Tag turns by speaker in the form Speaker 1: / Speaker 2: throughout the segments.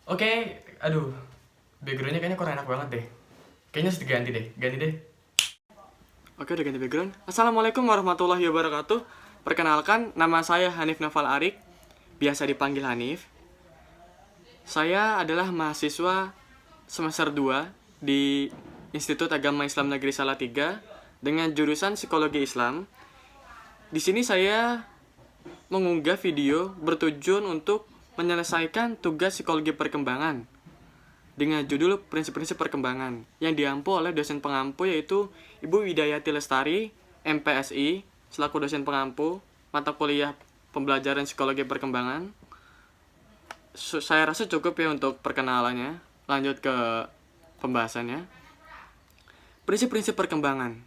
Speaker 1: Oke, aduh, backgroundnya kayaknya kurang enak banget deh. Kayaknya harus diganti deh, ganti deh. Oke, udah ganti background. Assalamualaikum warahmatullahi wabarakatuh. Perkenalkan, nama saya Hanif Naufal Arik, biasa dipanggil Hanif. Saya adalah mahasiswa semester 2 di Institut Agama Islam Negeri Salatiga dengan jurusan Psikologi Islam. Di sini saya mengunggah video bertujuan untuk menyelesaikan tugas psikologi perkembangan dengan judul Prinsip-Prinsip Perkembangan yang diampu oleh dosen pengampu yaitu Ibu Widayati Lestari, MPSI, selaku dosen pengampu mata kuliah pembelajaran psikologi perkembangan. Saya rasa cukup ya untuk perkenalannya. Lanjut ke pembahasannya. Prinsip-prinsip perkembangan.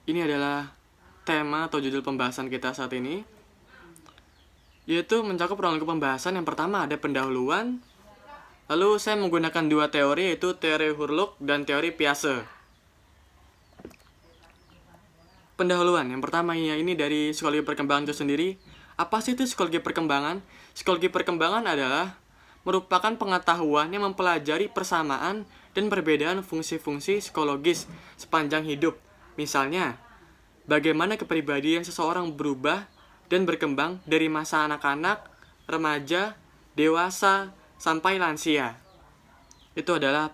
Speaker 1: Ini adalah tema atau judul pembahasan kita saat ini, yaitu mencakup rangkaian pembahasan. Yang pertama ada pendahuluan. Lalu saya menggunakan dua teori, yaitu teori Hurluk dan teori Piaget. Pendahuluan, yang pertama ya, ini dari psikologi perkembangan itu sendiri. Apa sih itu psikologi perkembangan? Psikologi perkembangan adalah merupakan pengetahuan yang mempelajari persamaan dan perbedaan fungsi-fungsi psikologis sepanjang hidup. Misalnya, bagaimana kepribadian seseorang berubah dan berkembang dari masa anak-anak, remaja, dewasa, sampai lansia. Itu adalah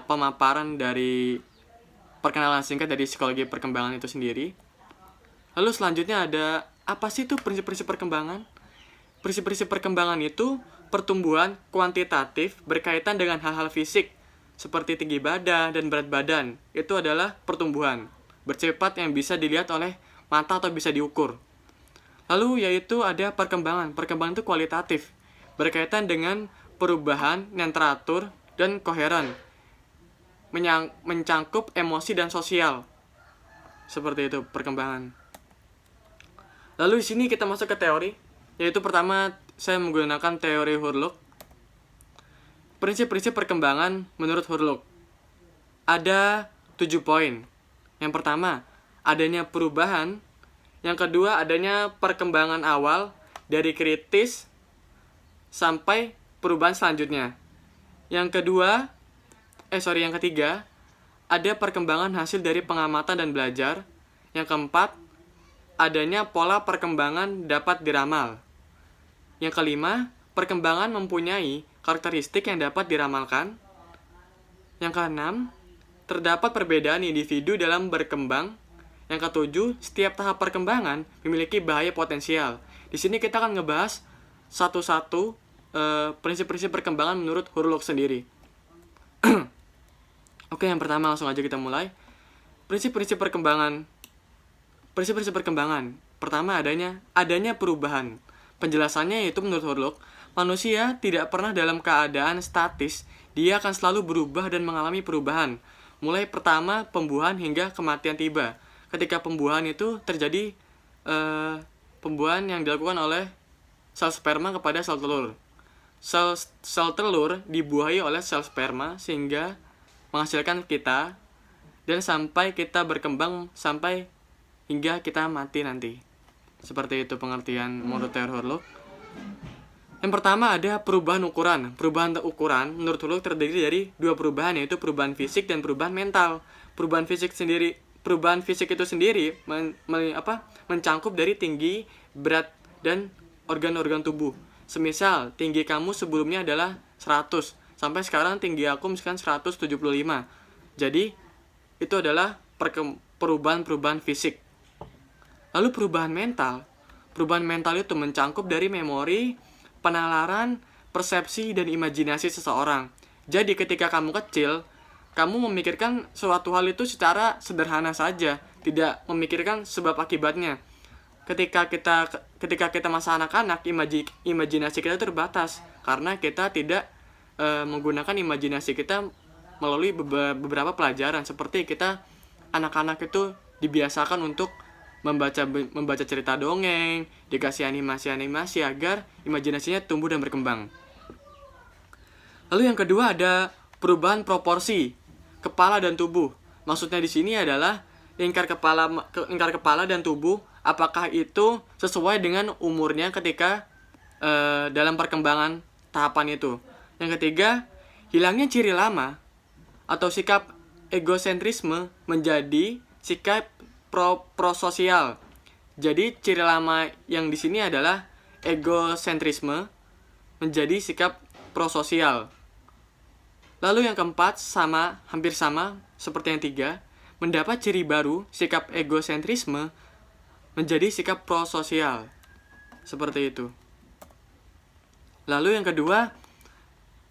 Speaker 1: pemaparan dari perkenalan singkat dari psikologi perkembangan itu sendiri. Lalu selanjutnya ada, apa sih itu prinsip-prinsip perkembangan? Prinsip-prinsip perkembangan itu pertumbuhan kuantitatif berkaitan dengan hal-hal fisik seperti tinggi badan dan berat badan. Itu adalah pertumbuhan bersifat yang bisa dilihat oleh mata atau bisa diukur. Lalu yaitu ada perkembangan. Perkembangan itu kualitatif, berkaitan dengan perubahan yang teratur dan koheren, mencangkup emosi dan sosial. Seperti itu perkembangan. Lalu di sini kita masuk ke teori, yaitu pertama saya menggunakan teori Hurluk. Prinsip-prinsip perkembangan menurut Hurluk ada 7 poin. Yang pertama, adanya perubahan. Yang kedua, adanya perkembangan awal dari kritis sampai perubahan selanjutnya. Yang ketiga, ada perkembangan hasil dari pengamatan dan belajar. Yang keempat, adanya pola perkembangan dapat diramal. Yang kelima, perkembangan mempunyai karakteristik yang dapat diramalkan. Yang keenam, terdapat perbedaan individu dalam berkembang. Yang ketujuh, setiap tahap perkembangan memiliki bahaya potensial. Di sini kita akan ngebahas satu-satu prinsip-prinsip perkembangan menurut Hurluk sendiri. Oke, yang pertama langsung aja kita mulai. Prinsip-prinsip perkembangan. Prinsip-prinsip perkembangan. Pertama adanya perubahan. Penjelasannya yaitu menurut Hurluk, manusia tidak pernah dalam keadaan statis. Dia akan selalu berubah dan mengalami perubahan. Mulai pertama pembuahan hingga kematian tiba. Ketika pembuahan itu terjadi pembuahan yang dilakukan oleh sel sperma kepada sel telur. Sel telur dibuahi oleh sel sperma sehingga menghasilkan kita, dan sampai kita berkembang sampai hingga kita mati nanti. Seperti itu pengertian menurut teori Hurluk. Yang pertama ada perubahan ukuran. Perubahan ukuran menurut Hurluk terdiri dari dua perubahan, yaitu perubahan fisik dan perubahan mental. Perubahan fisik itu sendiri mencangkup dari tinggi, berat, dan organ-organ tubuh. Semisal tinggi kamu sebelumnya adalah 100, sampai sekarang tinggi aku misalkan 175. Jadi itu adalah perubahan-perubahan fisik. Lalu perubahan mental. Perubahan mental itu mencangkup dari memori, penalaran, persepsi, dan imajinasi seseorang. Jadi ketika kamu kecil, kamu memikirkan suatu hal itu secara sederhana saja, tidak memikirkan sebab akibatnya. Ketika kita masa anak-anak, imajinasi kita terbatas karena kita tidak menggunakan imajinasi kita melalui beberapa pelajaran. Seperti kita anak-anak itu dibiasakan untuk membaca cerita dongeng, dikasih animasi-animasi agar imajinasinya tumbuh dan berkembang. Lalu yang kedua ada perubahan proporsi kepala dan tubuh. Maksudnya di sini adalah lingkar kepala dan tubuh, apakah itu sesuai dengan umurnya ketika dalam perkembangan tahapan itu. Yang ketiga, hilangnya ciri lama atau sikap egosentrisme menjadi sikap prososial. Jadi ciri lama yang di sini adalah egosentrisme menjadi sikap prososial. Lalu yang keempat hampir sama seperti yang tiga, mendapat ciri baru sikap egosentrisme menjadi sikap prososial. Seperti itu. Lalu yang kedua,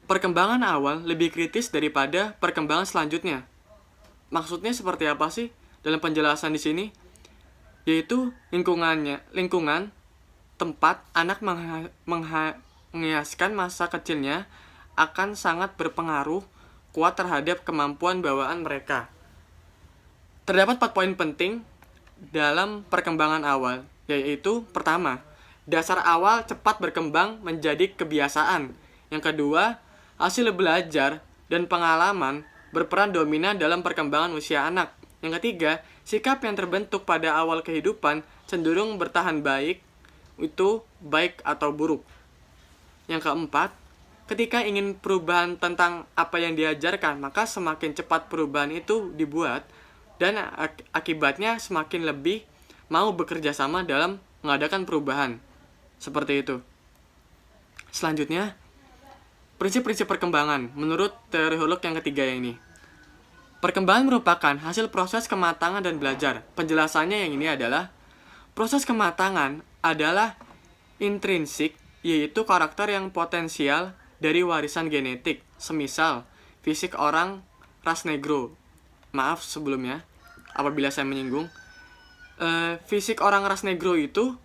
Speaker 1: perkembangan awal lebih kritis daripada perkembangan selanjutnya. Maksudnya seperti apa sih dalam penjelasan di sini? Yaitu lingkungan tempat anak menghiaskan masa kecilnya akan sangat berpengaruh kuat terhadap kemampuan bawaan mereka. Terdapat 4 poin penting dalam perkembangan awal, yaitu pertama, dasar awal cepat berkembang menjadi kebiasaan. Yang kedua, hasil belajar dan pengalaman berperan dominan dalam perkembangan usia anak. Yang ketiga, sikap yang terbentuk pada awal kehidupan cenderung bertahan baik, itu baik atau buruk. Yang keempat, ketika ingin perubahan tentang apa yang diajarkan, maka semakin cepat perubahan itu dibuat dan akibatnya semakin lebih mau bekerja sama dalam mengadakan perubahan. Seperti itu. Selanjutnya, prinsip-prinsip perkembangan menurut teori Hurlok yang ketiga ini. Perkembangan merupakan hasil proses kematangan dan belajar. Penjelasannya yang ini adalah, proses kematangan adalah intrinsik, yaitu karakter yang potensial dari warisan genetik, semisal fisik orang ras negro. Maaf sebelumnya apabila saya menyinggung. Fisik orang ras negro itu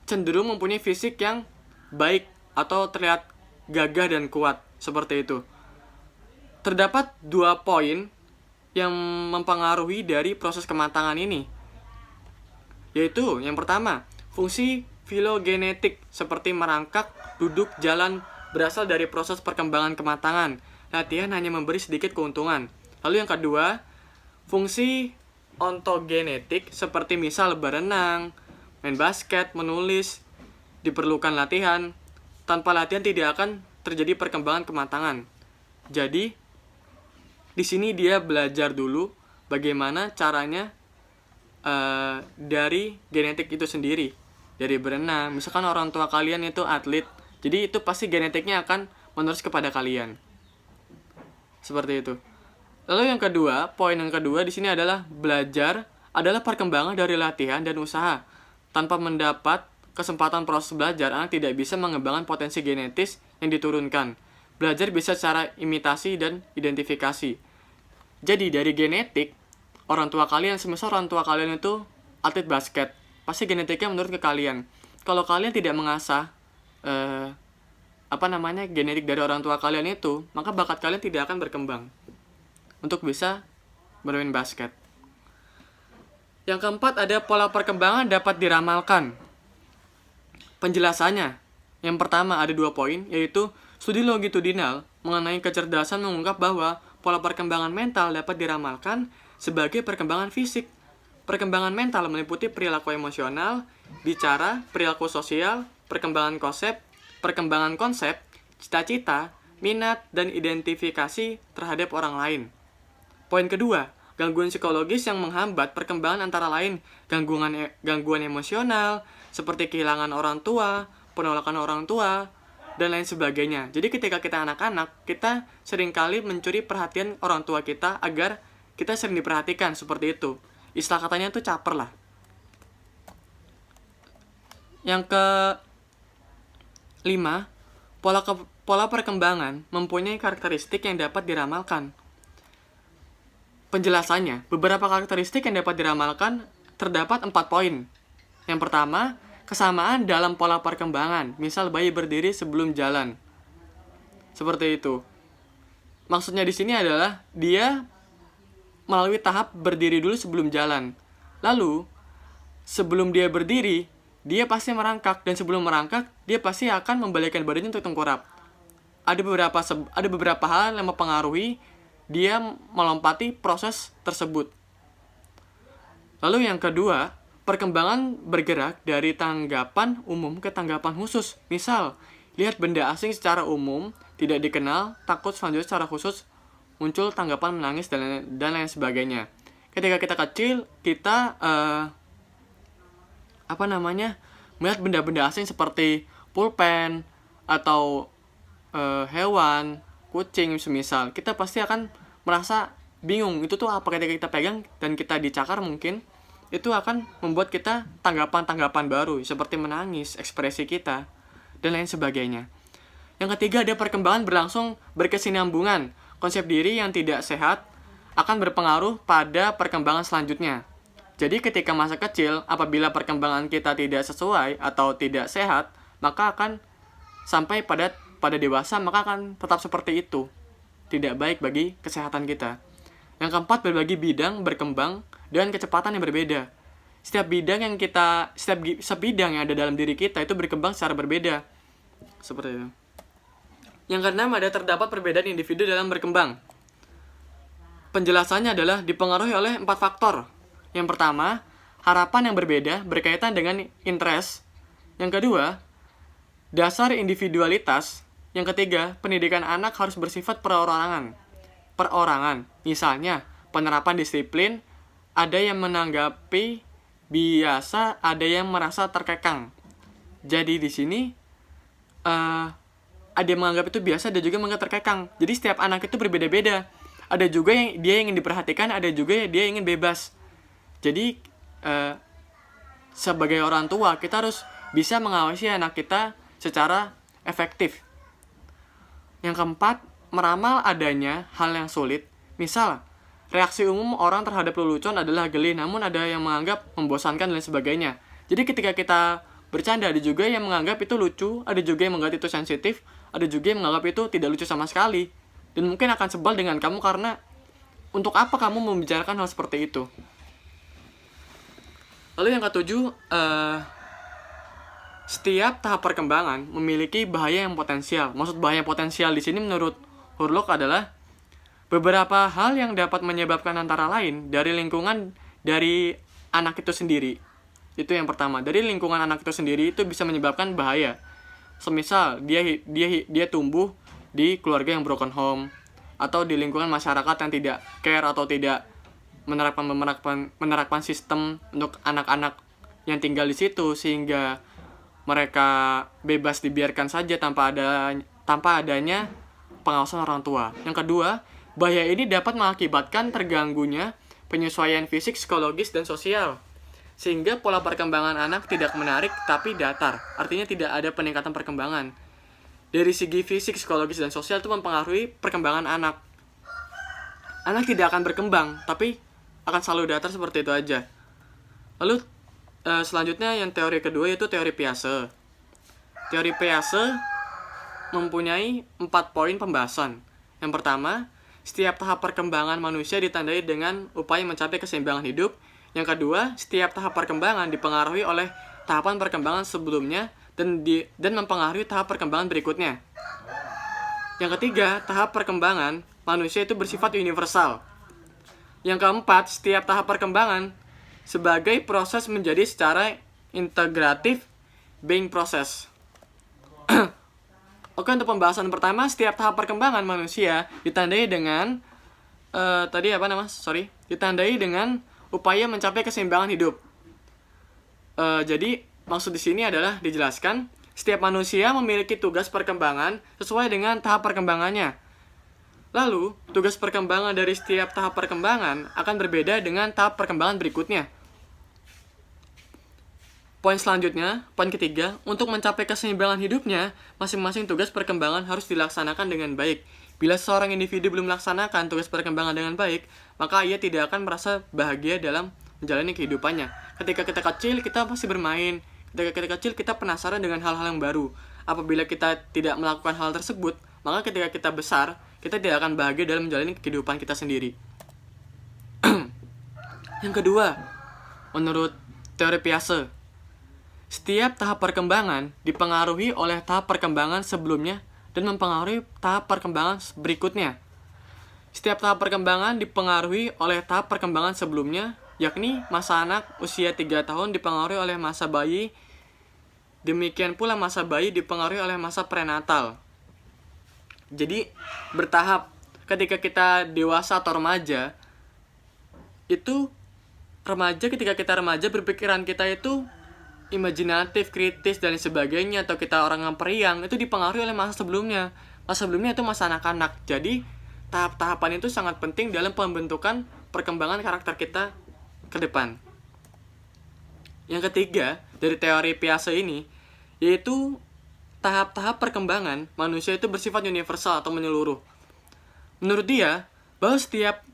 Speaker 1: cenderung mempunyai fisik yang baik atau terlihat gagah dan kuat, seperti itu. Terdapat 2 poin yang mempengaruhi dari proses kematangan ini, yaitu yang pertama, fungsi filogenetik seperti merangkak, duduk, jalan berasal dari proses perkembangan kematangan. Latihan hanya memberi sedikit keuntungan. Lalu yang kedua, fungsi ontogenetik seperti misal berenang, main basket, menulis, diperlukan latihan. Tanpa latihan tidak akan terjadi perkembangan kematangan. Jadi, di sini dia belajar dulu bagaimana caranya dari genetik itu sendiri. Dari berenang, misalkan orang tua kalian itu atlet, jadi itu pasti genetiknya akan menerus kepada kalian. Seperti itu. Lalu yang kedua, poin yang kedua di sini adalah belajar adalah perkembangan dari latihan dan usaha. Tanpa mendapat kesempatan proses belajar, anak tidak bisa mengembangkan potensi genetis yang diturunkan. Belajar bisa secara imitasi dan identifikasi. Jadi dari genetik, orang tua kalian, semisal orang tua kalian itu atlet basket, pasti genetiknya menurun ke kalian. Kalau kalian tidak mengasah genetik dari orang tua kalian itu, maka bakat kalian tidak akan berkembang untuk bisa bermain basket. Yang keempat, ada pola perkembangan dapat diramalkan. Penjelasannya, yang pertama ada 2 poin, yaitu studi longitudinal mengenai kecerdasan mengungkap bahwa pola perkembangan mental dapat diramalkan sebagai perkembangan fisik. Perkembangan mental meliputi perilaku emosional, bicara, perilaku sosial, perkembangan konsep, cita-cita, minat, dan identifikasi terhadap orang lain. Poin kedua, gangguan psikologis yang menghambat perkembangan antara lain gangguan emosional, seperti kehilangan orang tua, penolakan orang tua, dan lain sebagainya. Jadi ketika kita anak-anak, kita seringkali mencuri perhatian orang tua kita agar kita sering diperhatikan, seperti itu. Istilah katanya itu caper lah. Yang kelima, pola perkembangan mempunyai karakteristik yang dapat diramalkan. Penjelasannya, beberapa karakteristik yang dapat diramalkan terdapat 4 poin. Yang pertama, kesamaan dalam pola perkembangan. Misal bayi berdiri sebelum jalan. Seperti itu. Maksudnya di sini adalah dia melalui tahap berdiri dulu sebelum jalan. Lalu, sebelum dia berdiri, dia pasti merangkak. Dan sebelum merangkak, dia pasti akan membalikkan badannya untuk tengkurap. Ada beberapa hal yang mempengaruhi dia melompati proses tersebut. Lalu yang kedua, perkembangan bergerak dari tanggapan umum ke tanggapan khusus. Misal, lihat benda asing secara umum, tidak dikenal, takut, selanjutnya secara khusus muncul tanggapan menangis dan lain sebagainya. Ketika kita kecil, kita melihat benda-benda asing seperti pulpen atau hewan, kucing semisal, kita pasti akan merasa bingung itu tuh apa. Ketika kita pegang dan kita dicakar, mungkin itu akan membuat kita tanggapan-tanggapan baru seperti menangis, ekspresi kita, dan lain sebagainya. Yang ketiga, ada perkembangan berlangsung berkesinambungan. Konsep diri yang tidak sehat akan berpengaruh pada perkembangan selanjutnya. Jadi ketika masa kecil, apabila perkembangan kita tidak sesuai atau tidak sehat, maka akan sampai pada dewasa, maka akan tetap seperti itu. Tidak baik bagi kesehatan kita. Yang keempat, berbagai bidang berkembang dengan kecepatan yang berbeda. Setiap bidang yang ada dalam diri kita itu berkembang secara berbeda. Seperti itu. Yang keenam, ada terdapat perbedaan individu dalam berkembang. Penjelasannya adalah dipengaruhi oleh 4 faktor. Yang pertama, harapan yang berbeda berkaitan dengan interest. Yang kedua, dasar individualitas. Yang ketiga, pendidikan anak harus bersifat perorangan. Misalnya, penerapan disiplin, ada yang menanggapi biasa, ada yang merasa terkekang. Jadi di sini ada yang menganggap itu biasa, ada juga menganggap terkekang. Jadi setiap anak itu berbeda-beda. Ada juga yang dia ingin diperhatikan, ada juga yang dia ingin bebas. Jadi sebagai orang tua, kita harus bisa mengawasi anak kita secara efektif. Yang keempat, meramal adanya hal yang sulit. Misal, reaksi umum orang terhadap lelucon adalah geli, namun ada yang menganggap membosankan dan sebagainya. Jadi ketika kita bercanda, ada juga yang menganggap itu lucu, ada juga yang menganggap itu sensitif, ada juga yang menganggap itu tidak lucu sama sekali. Dan mungkin akan sebal dengan kamu karena untuk apa kamu membicarakan hal seperti itu. Lalu yang ketujuh, setiap tahap perkembangan memiliki bahaya yang potensial. Maksud bahaya potensial di sini menurut Hurlok adalah beberapa hal yang dapat menyebabkan antara lain dari lingkungan dari anak itu sendiri. Itu yang pertama, dari lingkungan anak itu sendiri itu bisa menyebabkan bahaya. Semisal dia tumbuh di keluarga yang broken home, atau di lingkungan masyarakat yang tidak care atau tidak menerapkan sistem untuk anak-anak yang tinggal di situ, sehingga mereka bebas dibiarkan saja tanpa adanya pengawasan orang tua. Yang kedua, bahaya ini dapat mengakibatkan terganggunya penyesuaian fisik, psikologis, dan sosial, sehingga pola perkembangan anak tidak menarik tapi datar. Artinya tidak ada peningkatan perkembangan. Dari segi fisik, psikologis, dan sosial itu mempengaruhi perkembangan anak. Anak tidak akan berkembang, tapi akan selalu datar seperti itu aja. Lalu selanjutnya yang teori kedua yaitu teori Piaget. Teori Piaget mempunyai 4 poin pembahasan. Yang pertama, setiap tahap perkembangan manusia ditandai dengan upaya mencapai keseimbangan hidup. Yang kedua, setiap tahap perkembangan dipengaruhi oleh tahapan perkembangan sebelumnya dan mempengaruhi tahap perkembangan berikutnya. Yang ketiga, tahap perkembangan manusia itu bersifat universal. Yang keempat, setiap tahap perkembangan sebagai proses menjadi secara integratif being proses. Oke, untuk pembahasan pertama, setiap tahap perkembangan manusia ditandai dengan ditandai dengan upaya mencapai keseimbangan hidup. Jadi maksud di sini adalah dijelaskan setiap manusia memiliki tugas perkembangan sesuai dengan tahap perkembangannya. Lalu, tugas perkembangan dari setiap tahap perkembangan akan berbeda dengan tahap perkembangan berikutnya. Poin selanjutnya, poin ketiga, untuk mencapai keseimbangan hidupnya, masing-masing tugas perkembangan harus dilaksanakan dengan baik. Bila seorang individu belum melaksanakan tugas perkembangan dengan baik, maka ia tidak akan merasa bahagia dalam menjalani kehidupannya. Ketika kita kecil, kita pasti bermain. Ketika kita kecil, kita penasaran dengan hal-hal yang baru. Apabila kita tidak melakukan hal tersebut, maka ketika kita besar, kita tidak akan bahagia dalam menjalani kehidupan kita sendiri. Yang kedua, menurut teori Piaget, setiap tahap perkembangan dipengaruhi oleh tahap perkembangan sebelumnya dan mempengaruhi tahap perkembangan berikutnya. Setiap tahap perkembangan dipengaruhi oleh tahap perkembangan sebelumnya, yakni masa anak usia 3 tahun dipengaruhi oleh masa bayi Demikian pula masa bayi dipengaruhi oleh masa prenatal. Jadi bertahap. Ketika kita dewasa atau remaja, itu ketika kita remaja berpikiran kita itu imajinatif, kritis, dan sebagainya, atau kita orang yang periang, itu dipengaruhi oleh masa sebelumnya. Masa sebelumnya itu masa anak-anak. Jadi tahap-tahapan itu sangat penting dalam pembentukan perkembangan karakter kita ke depan. Yang ketiga dari teori Piaget ini, yaitu tahap-tahap perkembangan manusia itu bersifat universal atau menyeluruh. Menurut dia, bahwa setiap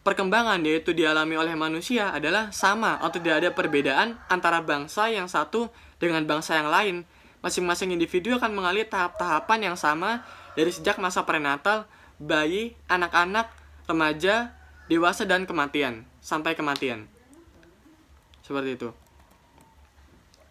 Speaker 1: perkembangan yaitu dialami oleh manusia adalah sama atau tidak ada perbedaan antara bangsa yang satu dengan bangsa yang lain. Masing-masing individu akan mengalami tahap-tahapan yang sama dari sejak masa prenatal, bayi, anak-anak, remaja, dewasa, dan kematian, sampai kematian. Seperti itu.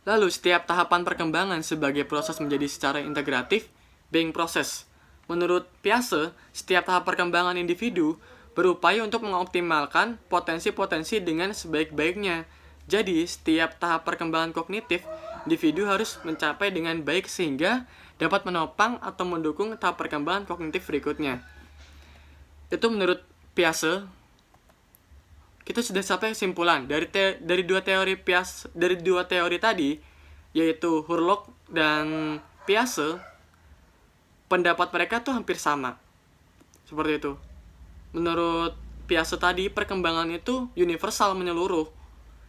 Speaker 1: Lalu setiap tahapan perkembangan sebagai proses menjadi secara integratif, being process. Menurut Piaget, setiap tahap perkembangan individu berupaya untuk mengoptimalkan potensi-potensi dengan sebaik-baiknya. Jadi, setiap tahap perkembangan kognitif, individu harus mencapai dengan baik sehingga dapat menopang atau mendukung tahap perkembangan kognitif berikutnya. Itu menurut Piaget. Kita sudah sampai kesimpulan dari dua teori tadi, yaitu Hurlok dan Piaget. Pendapat mereka tuh hampir sama. Seperti itu. Menurut Piaget tadi, perkembangan itu universal, menyeluruh.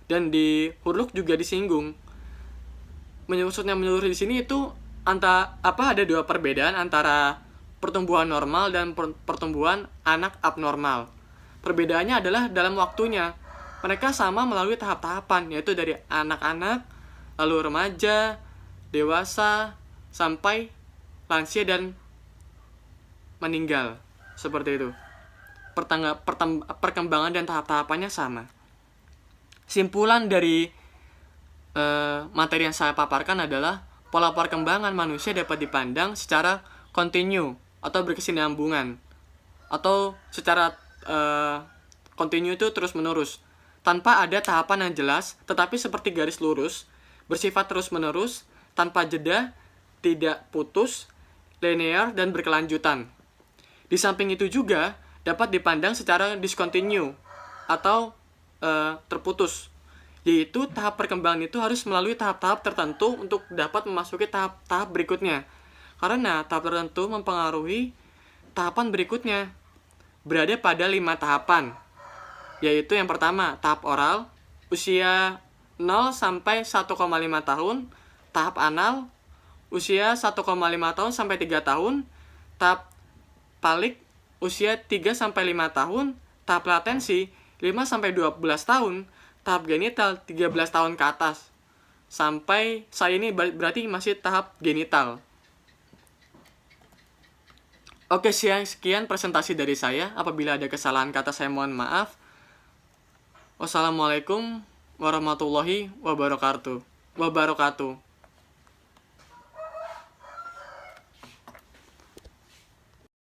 Speaker 1: Dan di Hurlok juga disinggung. Maksudnya menyeluruh di sini itu ada dua perbedaan antara pertumbuhan normal dan pertumbuhan anak abnormal. Perbedaannya adalah dalam waktunya. Mereka sama melalui tahap-tahapan, yaitu dari anak-anak, lalu remaja, dewasa, sampai lansia dan meninggal. Seperti itu. Perkembangan dan tahap-tahapannya sama. Simpulan dari materi yang saya paparkan adalah pola perkembangan manusia dapat dipandang secara kontinu atau berkesinambungan, atau secara kontinu itu terus-menerus, tanpa ada tahapan yang jelas, tetapi seperti garis lurus, bersifat terus-menerus, tanpa jeda, tidak putus, linear, dan berkelanjutan. Di samping itu juga dapat dipandang secara discontinue atau terputus, yaitu tahap perkembangan itu harus melalui tahap-tahap tertentu untuk dapat memasuki tahap-tahap berikutnya. Karena tahap tertentu mempengaruhi tahapan berikutnya. Berada pada 5 tahapan, yaitu yang pertama, tahap oral, usia 0 sampai 1,5 tahun, tahap anal, usia 1,5 tahun sampai 3 tahun, tahap palik, usia 3 sampai 5 tahun, tahap latensi, 5 sampai 12 tahun, tahap genital, 13 tahun ke atas. Sampai saya ini berarti masih tahap genital. Oke, sekian presentasi dari saya. Apabila ada kesalahan kata, saya mohon maaf. Wassalamualaikum warahmatullahi wabarakatuh.